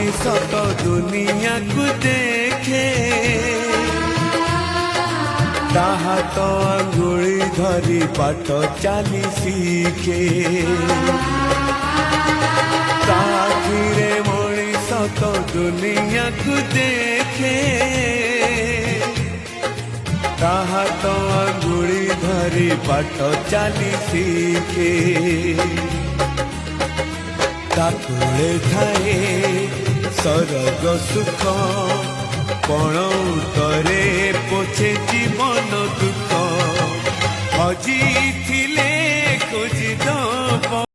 मनीष तो दुनिया को देखे ताहा तो अंगुली धरी बाट चली शिखे ताखिरे मनीष तो दुनिया को देखे ताहा तो अंगुली धरी बाट चली शिखे ताकुले थाए सरग सुख पण उतरे पोछे जीवन दुख हजी